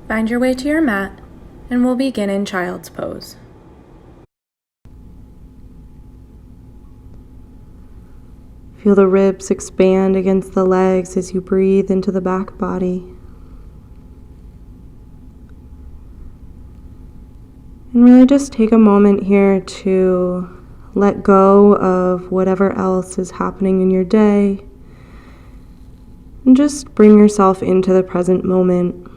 Find your way to your mat, and we'll begin in child's pose. Feel the ribs expand against the legs as you breathe into the back body. And really just take a moment here to let go of whatever else is happening in your day. And just bring yourself into the present moment.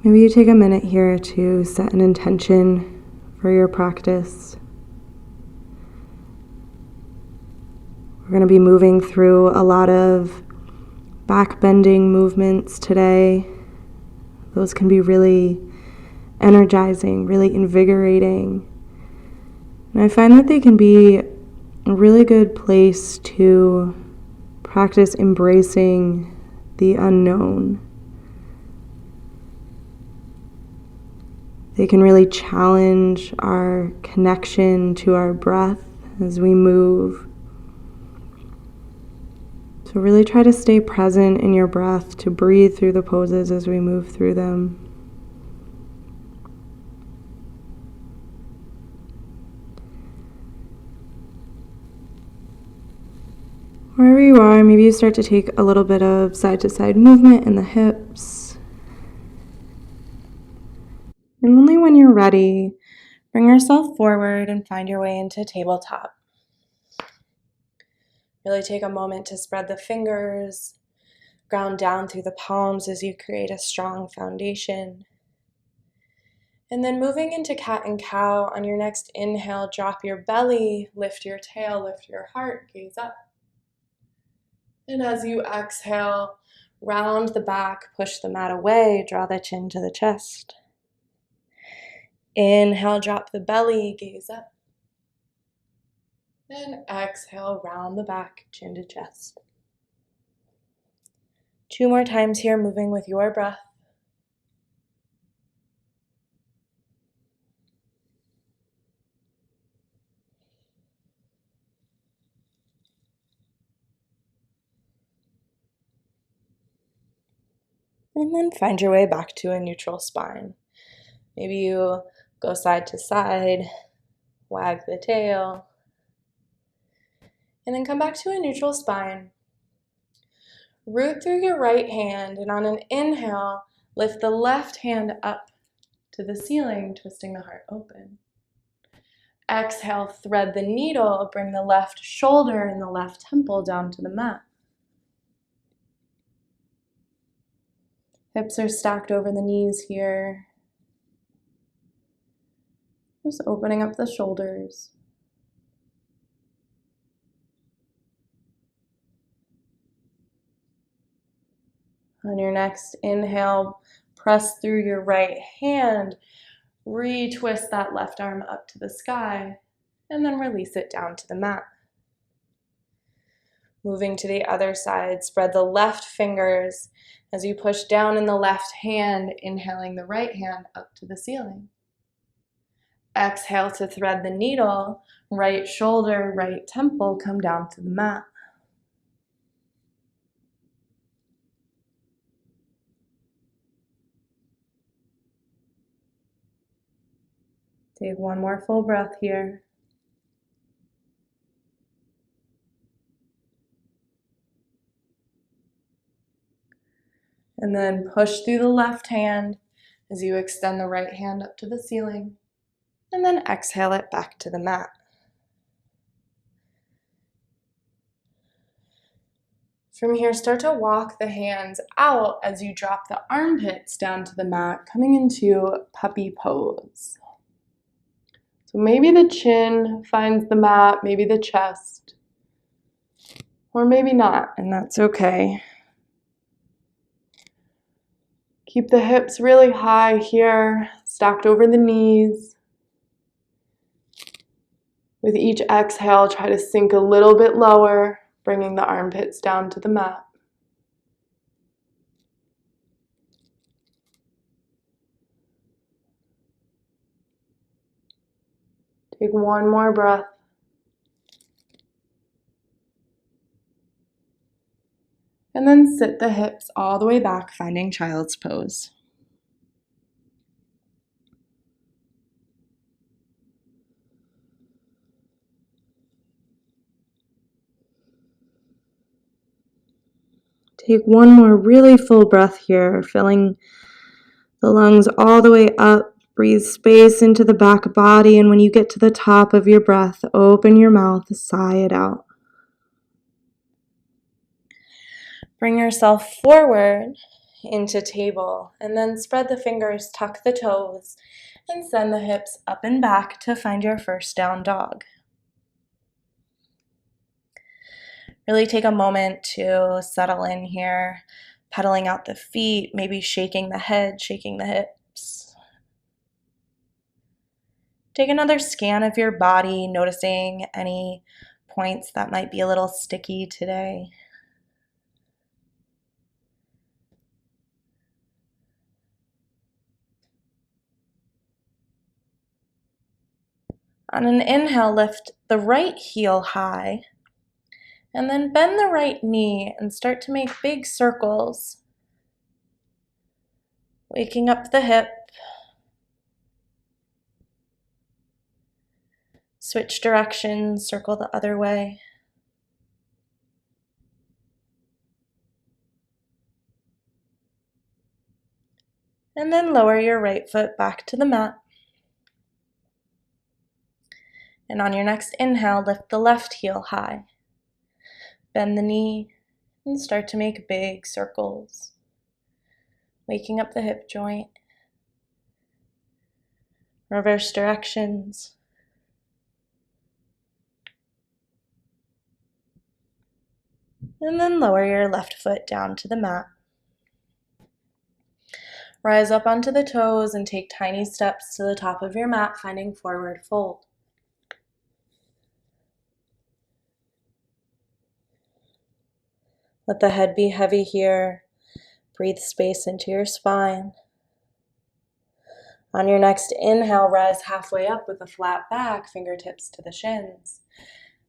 Maybe you take a minute here to set an intention for your practice. We're going to be moving through a lot of backbending movements today. Those can be really energizing, really invigorating. And I find that they can be a really good place to practice embracing the unknown. They can really challenge our connection to our breath as we move. So really try to stay present in your breath, to breathe through the poses as we move through them. Wherever you are, maybe you start to take a little bit of side-to-side movement in the hips. And only when you're ready, bring yourself forward and find your way into tabletop. Really take a moment to spread the fingers, ground down through the palms as you create a strong foundation. And then moving into cat and cow, on your next inhale, drop your belly, lift your tail, lift your heart, gaze up. And as you exhale, round the back, push the mat away, draw the chin to the chest. Inhale, drop the belly, gaze up. And exhale, round the back, chin to chest. 2 more times here, moving with your breath. And then find your way back to a neutral spine. Maybe you go side to side, wag the tail, and then come back to a neutral spine. Root through your right hand, and on an inhale, lift the left hand up to the ceiling, twisting the heart open. Exhale, thread the needle, bring the left shoulder and the left temple down to the mat. Hips are stacked over the knees here. Just opening up the shoulders. On your next inhale, press through your right hand, retwist that left arm up to the sky, and then release it down to the mat. Moving to the other side, spread the left fingers as you push down in the left hand, inhaling the right hand up to the ceiling. Exhale to thread the needle, right shoulder, right temple, come down to the mat. Take one more full breath here. And then push through the left hand as you extend the right hand up to the ceiling. And then exhale it back to the mat. From here, start to walk the hands out as you drop the armpits down to the mat, coming into puppy pose. So maybe the chin finds the mat, maybe the chest, or maybe not, and that's okay. Keep the hips really high here, stacked over the knees. With each exhale, try to sink a little bit lower, bringing the armpits down to the mat. Take one more breath. And then sit the hips all the way back, finding child's pose. Take one more really full breath here, filling the lungs all the way up. Breathe space into the back body, and when you get to the top of your breath, open your mouth, sigh it out. Bring yourself forward into table, and then spread the fingers, tuck the toes, and send the hips up and back to find your first down dog. Really take a moment to settle in here, pedaling out the feet, maybe shaking the head, shaking the hips. Take another scan of your body, noticing any points that might be a little sticky today. On an inhale, lift the right heel high, and then bend the right knee and start to make big circles, waking up the hip. Switch directions, circle the other way. And then lower your right foot back to the mat. And on your next inhale, lift the left heel high. Bend the knee and start to make big circles, waking up the hip joint. Reverse directions. And then lower your left foot down to the mat. Rise up onto the toes and take tiny steps to the top of your mat, finding forward fold. Let the head be heavy here. Breathe space into your spine. On your next inhale, rise halfway up with a flat back, fingertips to the shins.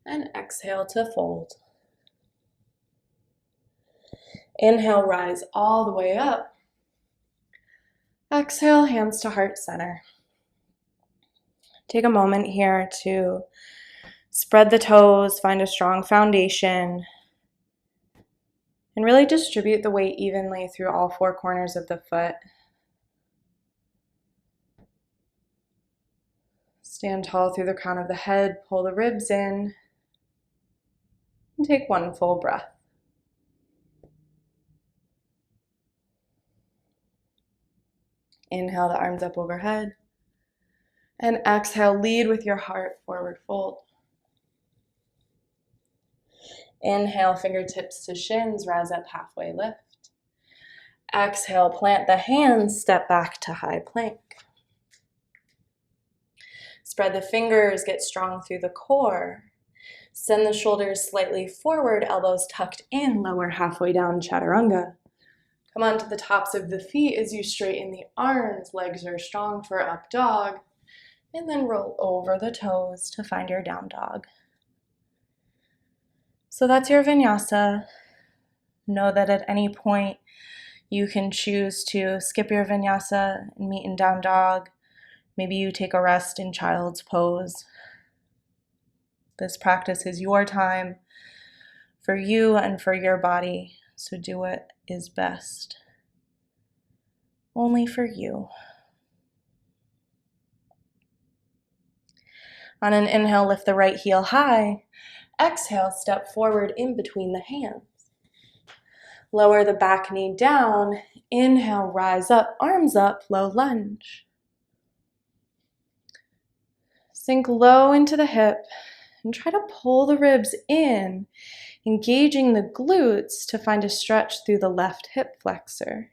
And exhale to fold. Inhale, rise all the way up. Exhale, hands to heart center. Take a moment here to spread the toes, find a strong foundation, and really distribute the weight evenly through all four corners of the foot. Stand tall through the crown of the head, pull the ribs in, and take one full breath. Inhale the arms up overhead, and exhale, lead with your heart, forward fold. Inhale, fingertips to shins, rise up halfway lift. Exhale, plant the hands, step back to high plank. Spread the fingers, get strong through the core. Send the shoulders slightly forward, elbows tucked in, lower halfway down, chaturanga. Come onto the tops of the feet as you straighten the arms, legs are strong for up dog, and then roll over the toes to find your down dog. So that's your vinyasa. Know that at any point you can choose to skip your vinyasa and meet in down dog. Maybe you take a rest in child's pose. This practice is your time for you and for your body, so do what is best. Only for you. On an inhale, lift the right heel high. Exhale, step forward in between the hands. Lower the back knee down. Inhale, rise up, arms up, low lunge. Sink low into the hip and try to pull the ribs in, engaging the glutes to find a stretch through the left hip flexor.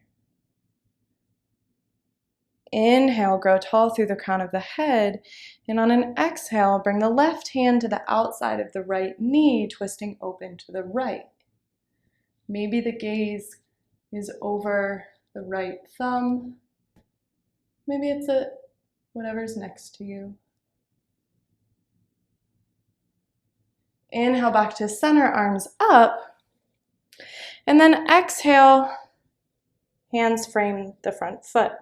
Inhale, grow tall through the crown of the head, and on an exhale, bring the left hand to the outside of the right knee, twisting open to the right. Maybe the gaze is over the right thumb. Maybe it's at whatever's next to you. Inhale back to center, arms up, And then exhale, hands frame the front foot.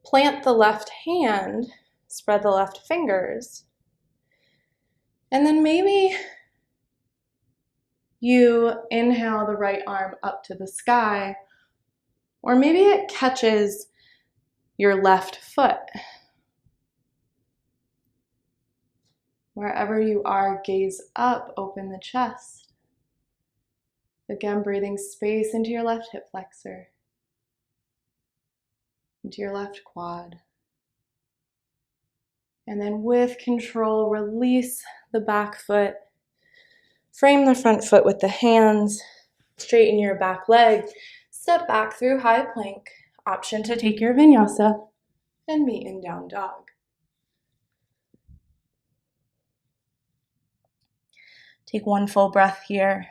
Plant the left hand, spread the left fingers, and then maybe you inhale the right arm up to the sky, or maybe it catches your left foot. Wherever you are, gaze up, open the chest. Again, breathing space into your left hip flexor, into your left quad. And then with control, release the back foot. Frame the front foot with the hands. Straighten your back leg. Step back through high plank. Option to take your vinyasa and meet in down dog. Take one full breath here.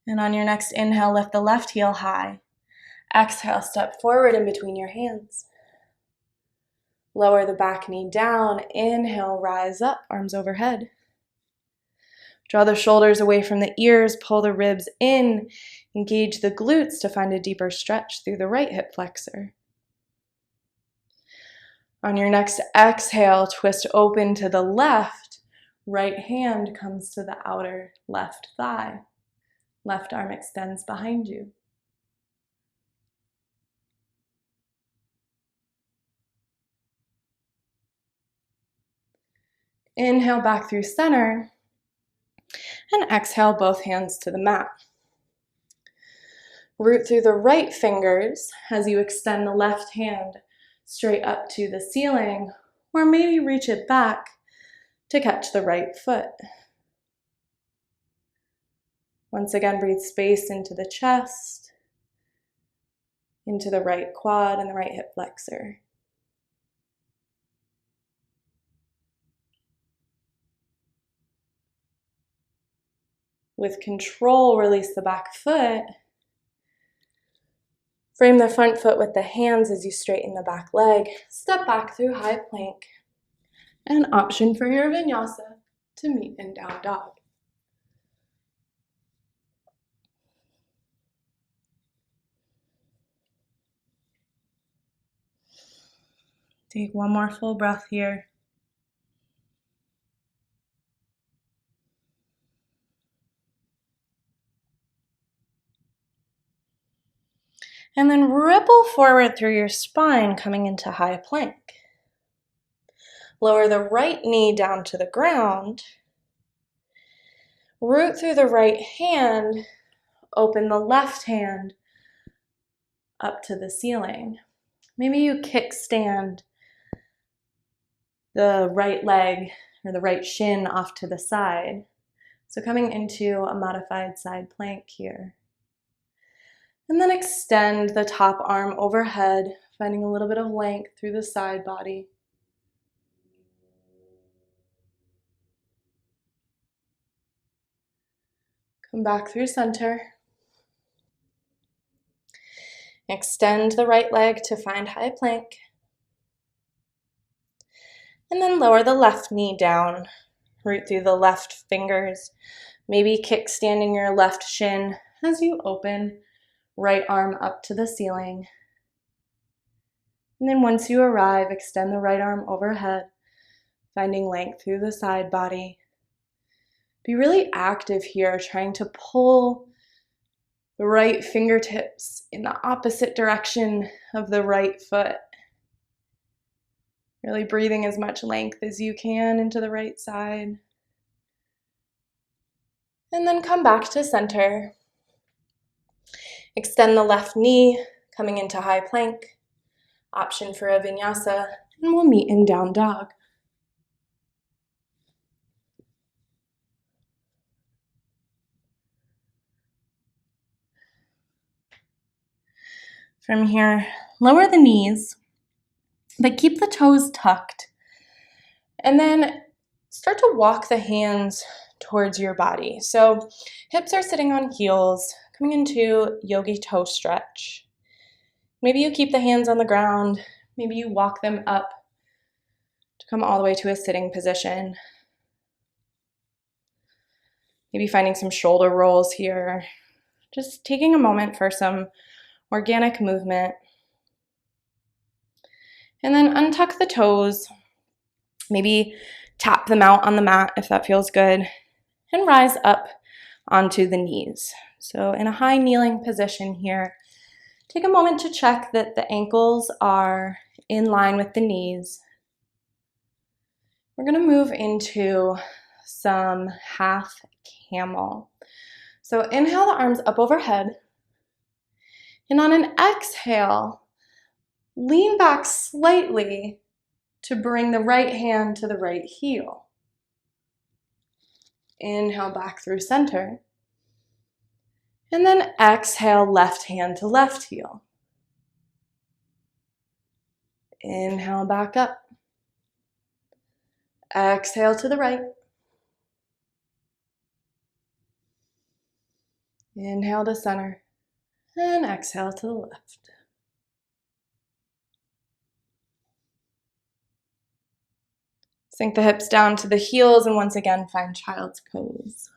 And on your next inhale, lift the left heel high. Exhale, step forward in between your hands. Lower the back knee down. Inhale, rise up, arms overhead. Draw the shoulders away from the ears, pull the ribs in. Engage the glutes to find a deeper stretch through the right hip flexor. On your next exhale, twist open to the left. Right hand comes to the outer left thigh. Left arm extends behind you. Inhale back through center. And exhale both hands to the mat. Root through the right fingers as you extend the left hand straight up to the ceiling, or maybe reach it back to catch the right foot. Once again, breathe space into the chest, into the right quad and the right hip flexor. With control, release the back foot. Frame the front foot with the hands as you straighten the back leg. Step back through high plank. And option for your vinyasa to meet in down dog. Take one more full breath here. And then ripple forward through your spine, coming into high plank. Lower the right knee down to the ground. Root through the right hand. Open the left hand up to the ceiling. Maybe you kickstand the right leg or the right shin off to the side. So coming into a modified side plank here. And then extend the top arm overhead, finding a little bit of length through the side body. Come back through center. Extend the right leg to find high plank. And then lower the left knee down. Root through the left fingers. Maybe kickstanding your left shin as you open. Right arm up to the ceiling. And then once you arrive, extend the right arm overhead, finding length through the side body. Be really active here, trying to pull the right fingertips in the opposite direction of the right foot. Really breathing as much length as you can into the right side. And then come back to center. Extend the left knee, coming into high plank. Option for a vinyasa, and we'll meet in down dog. From here, lower the knees, but keep the toes tucked. And then start to walk the hands towards your body. So hips are sitting on heels, coming into yogi toe stretch. Maybe you keep the hands on the ground. Maybe you walk them up to come all the way to a sitting position. Maybe finding some shoulder rolls here. Just taking a moment for some organic movement. And then untuck the toes. Maybe tap them out on the mat if that feels good. And rise up onto the knees. So in a high kneeling position here, take a moment to check that the ankles are in line with the knees. We're going to move into some half camel. So inhale the arms up overhead. And on an exhale, lean back slightly to bring the right hand to the right heel. Inhale back through center. And then exhale, left hand to left heel. Inhale back up. Exhale to the right. Inhale to center. And exhale to the left. Sink the hips down to the heels and once again find child's pose.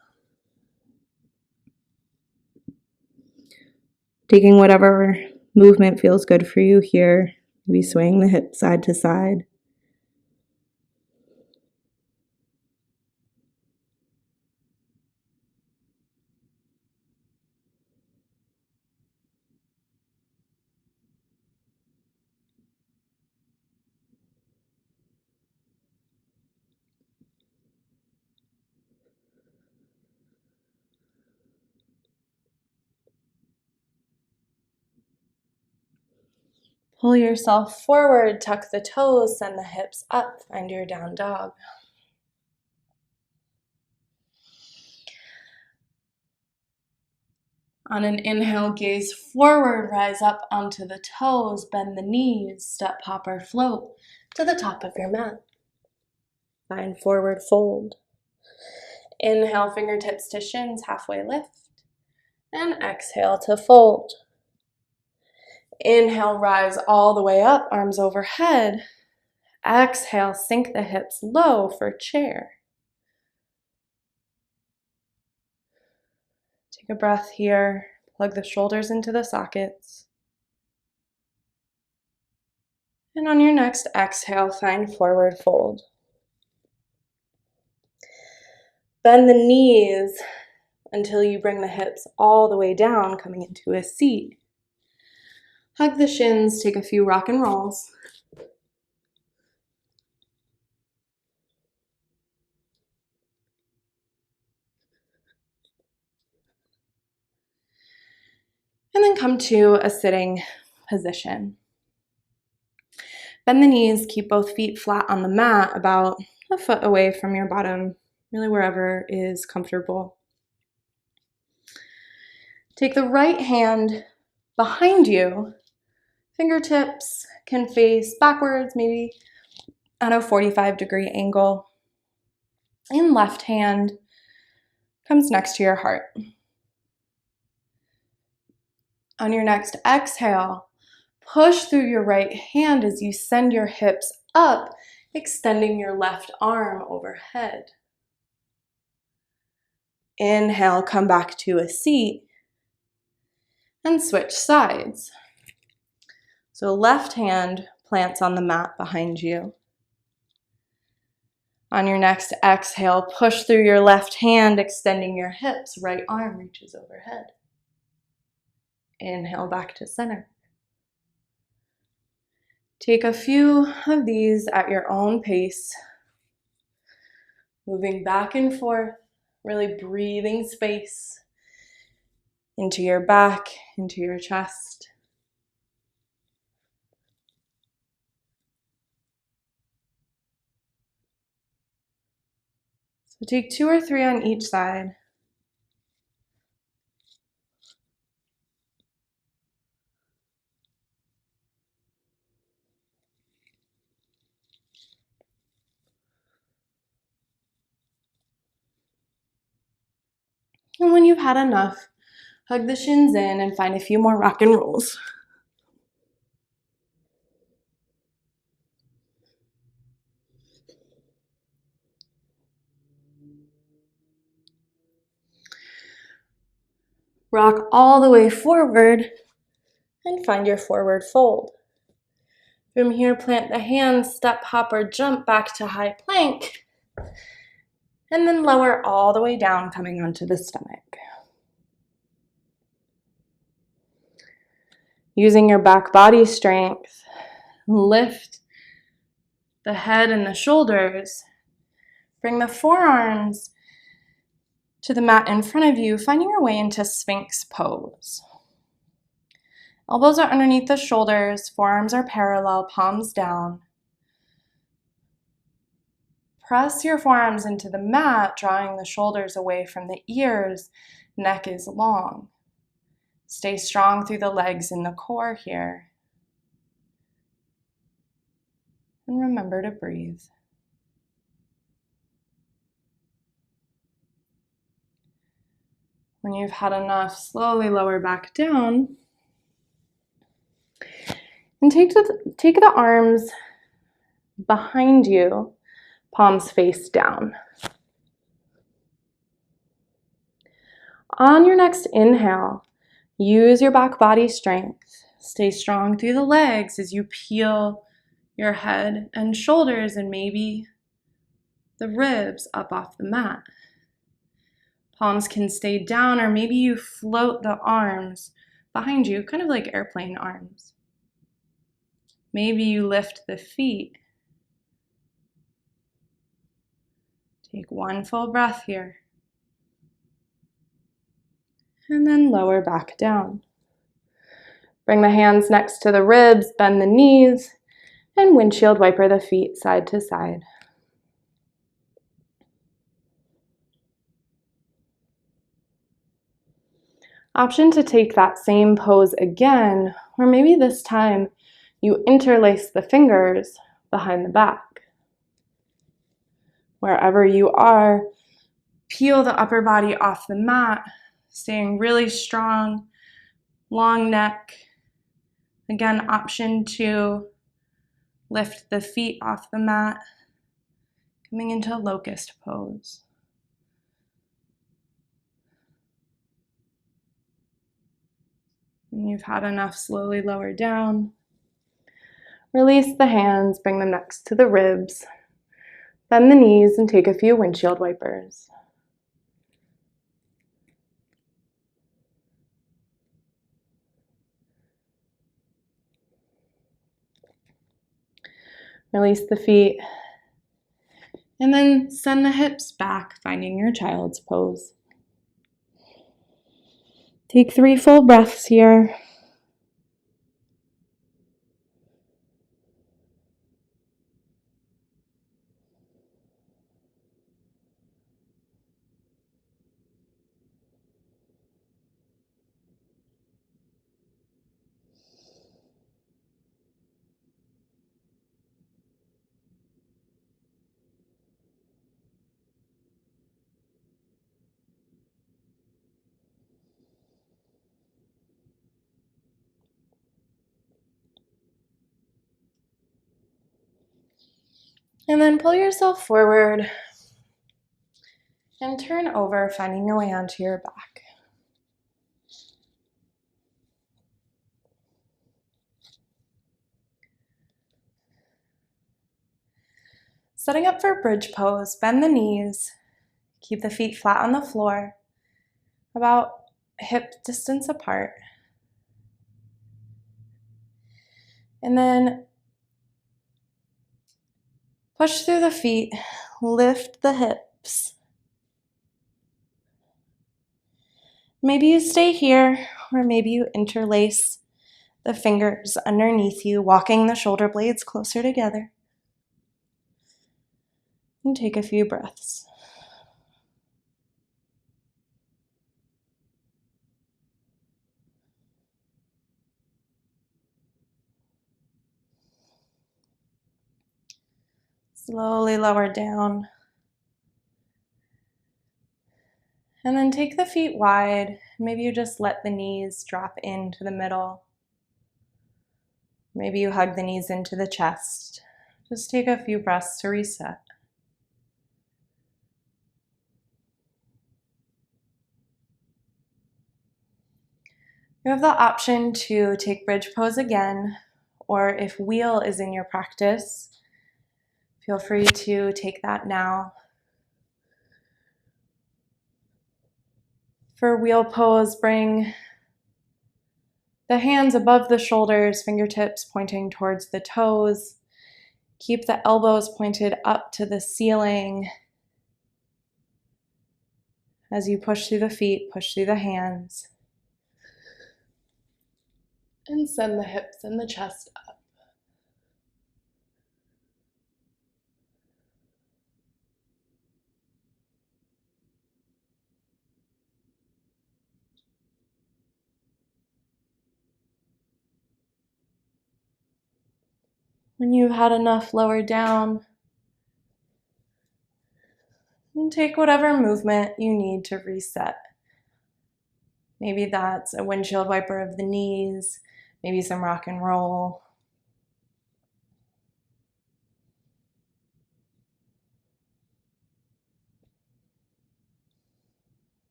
Taking whatever movement feels good for you here. Maybe swaying the hips side to side. Pull yourself forward, tuck the toes, send the hips up, find your down dog. On an inhale, gaze forward, rise up onto the toes, bend the knees, step, hop, or float to the top of your mat. Find forward fold. Inhale, fingertips to shins, halfway lift, and exhale to fold. Inhale, rise all the way up, arms overhead. Exhale, sink the hips low for chair. Take a breath here, plug the shoulders into the sockets. And on your next exhale, find forward fold. Bend the knees until you bring the hips all the way down, coming into a seat. Hug the shins, take a few rock and rolls. And then come to a sitting position. Bend the knees, keep both feet flat on the mat, about a foot away from your bottom, really wherever is comfortable. Take the right hand behind you. Fingertips can face backwards, maybe at a 45-degree angle. And left hand comes next to your heart. On your next exhale, push through your right hand as you send your hips up, extending your left arm overhead. Inhale, come back to a seat and switch sides. So left hand plants on the mat behind you. On your next exhale, push through your left hand, extending your hips, right arm reaches overhead. Inhale back to center. Take a few of these at your own pace, moving back and forth, really breathing space into your back, into your chest. So take 2 or 3 on each side. And when you've had enough, hug the shins in and find a few more rock and rolls. Rock all the way forward and find your forward fold. From here, plant the hands, step, hop, or jump back to high plank, and then lower all the way down, coming onto the stomach. Using your back body strength, lift the head and the shoulders. Bring the forearms to the mat in front of you, finding your way into Sphinx pose. Elbows are underneath the shoulders, forearms are parallel, palms down. Press your forearms into the mat, drawing the shoulders away from the ears. Neck is long. Stay strong through the legs and the core here. And remember to breathe. When you've had enough, slowly lower back down. And take the arms behind you, palms face down. On your next inhale, use your back body strength. Stay strong through the legs as you peel your head and shoulders and maybe the ribs up off the mat. Palms can stay down, or maybe you float the arms behind you, kind of like airplane arms. Maybe you lift the feet. Take one full breath here. And then lower back down. Bring the hands next to the ribs, bend the knees, and windshield wiper the feet side to side. Option to take that same pose again, or maybe this time you interlace the fingers behind the back. Wherever you are, peel the upper body off the mat, staying really strong, long neck. Again, option to lift the feet off the mat, coming into locust pose. When you've had enough, slowly lower down. Release the hands, bring them next to the ribs. Bend the knees and take a few windshield wipers. Release the feet. And then send the hips back, finding your child's pose. Take 3 full breaths here. And then pull yourself forward and turn over, finding your way onto your back. Setting up for bridge pose, bend the knees, keep the feet flat on the floor, about hip distance apart. And then push through the feet, lift the hips. Maybe you stay here, or maybe you interlace the fingers underneath you, walking the shoulder blades closer together. And take a few breaths. Slowly lower down. And then take the feet wide. Maybe you just let the knees drop into the middle. Maybe you hug the knees into the chest. Just take a few breaths to reset. You have the option to take bridge pose again, or if wheel is in your practice, feel free to take that now. For wheel pose, bring the hands above the shoulders, fingertips pointing towards the toes. Keep the elbows pointed up to the ceiling. As you push through the feet, push through the hands. And send the hips and the chest up. When you've had enough, lower down. And take whatever movement you need to reset. Maybe that's a windshield wiper of the knees, maybe some rock and roll.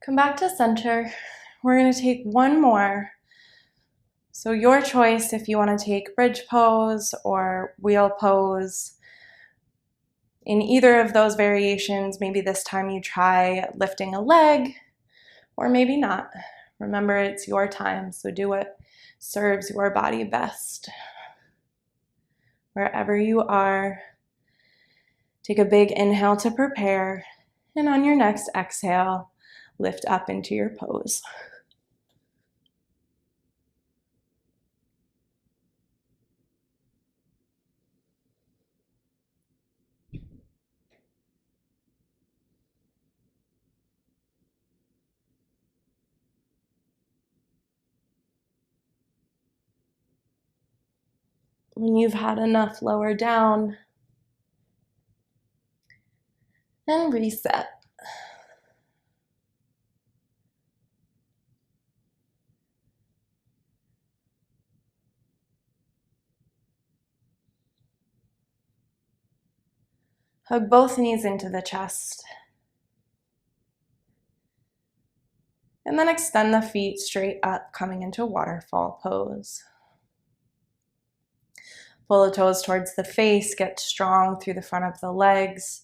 Come back to center. We're going to take one more. So your choice if you want to take bridge pose or wheel pose. In either of those variations, maybe this time you try lifting a leg, or maybe not. Remember, it's your time, so do what serves your body best. Wherever you are, take a big inhale to prepare, and on your next exhale, lift up into your pose. When you've had enough, lower down and reset. Hug both knees into the chest. And then extend the feet straight up, coming into waterfall pose. Pull the toes towards the face, get strong through the front of the legs.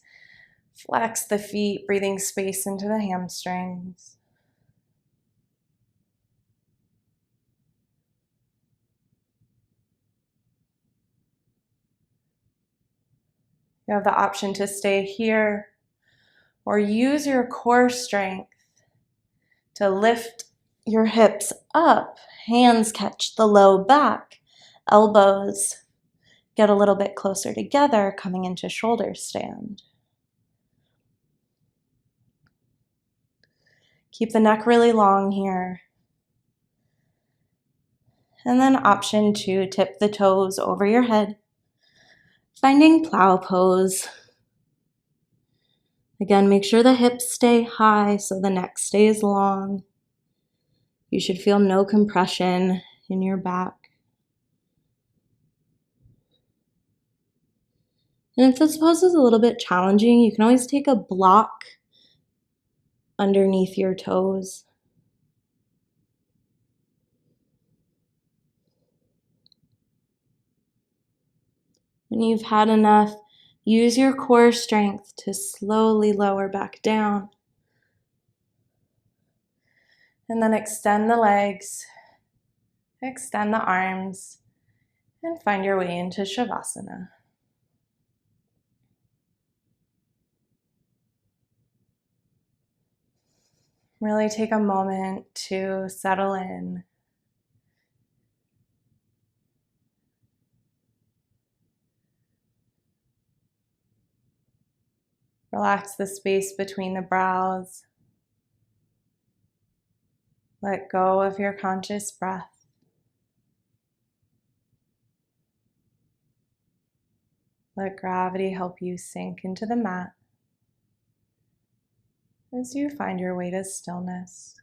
Flex the feet, breathing space into the hamstrings. You have the option to stay here or use your core strength to lift your hips up. Hands catch the low back. Elbows get a little bit closer together, coming into shoulder stand. Keep the neck really long here. And then option to tip the toes over your head, finding plow pose. Again, make sure the hips stay high so the neck stays long. You should feel no compression in your back. And if this pose is a little bit challenging, you can always take a block underneath your toes. When you've had enough, use your core strength to slowly lower back down. And then extend the legs, extend the arms, and find your way into Shavasana. Really take a moment to settle in. Relax the space between the brows. Let go of your conscious breath. Let gravity help you sink into the mat as you find your way to stillness.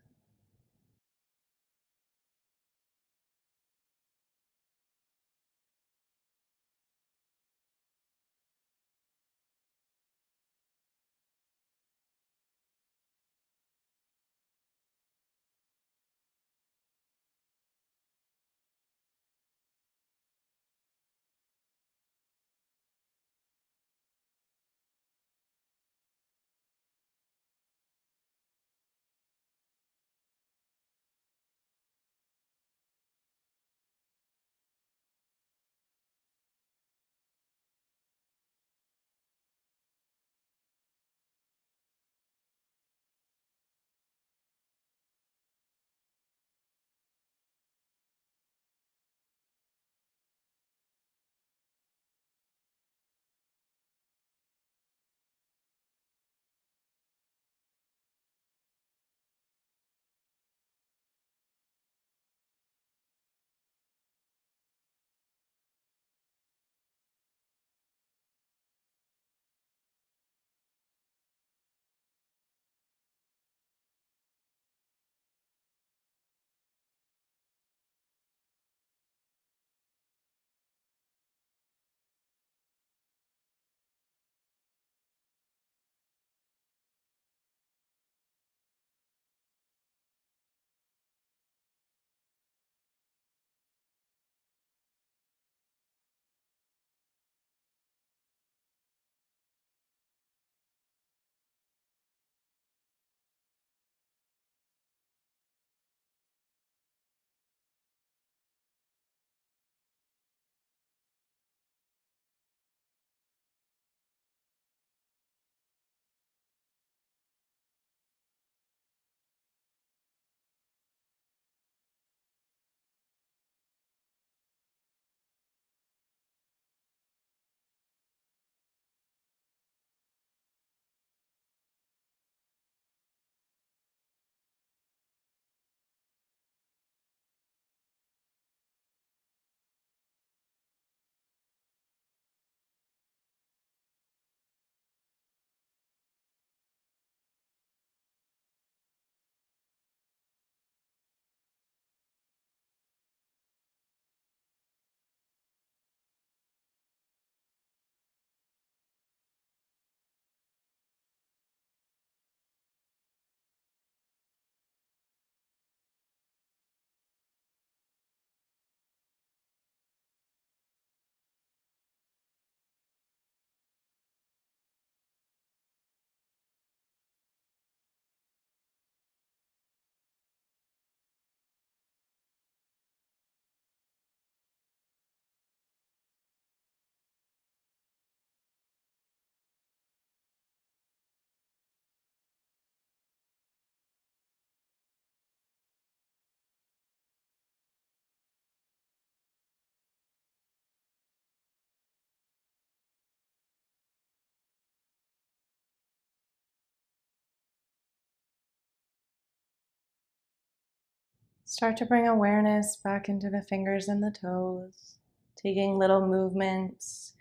Start to bring awareness back into the fingers and the toes, taking little movements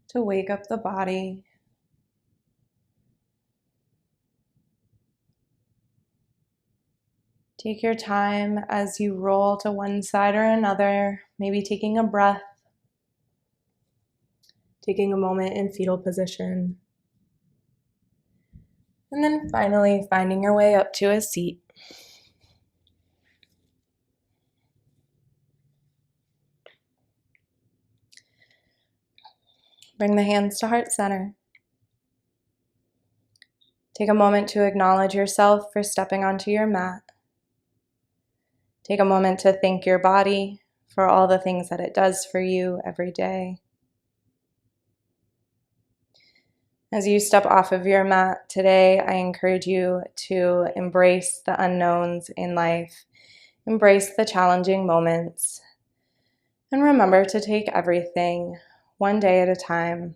to wake up the body. Take your time as you roll to one side or another, maybe taking a breath, taking a moment in fetal position, and then finally finding your way up to a seat. Bring the hands to heart center. Take a moment to acknowledge yourself for stepping onto your mat. Take a moment to thank your body for all the things that it does for you every day. As you step off of your mat today, I encourage you to embrace the unknowns in life, embrace the challenging moments, and remember to take everything one day at a time,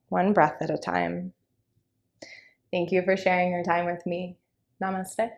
one breath at a time. Thank you for sharing your time with me. Namaste.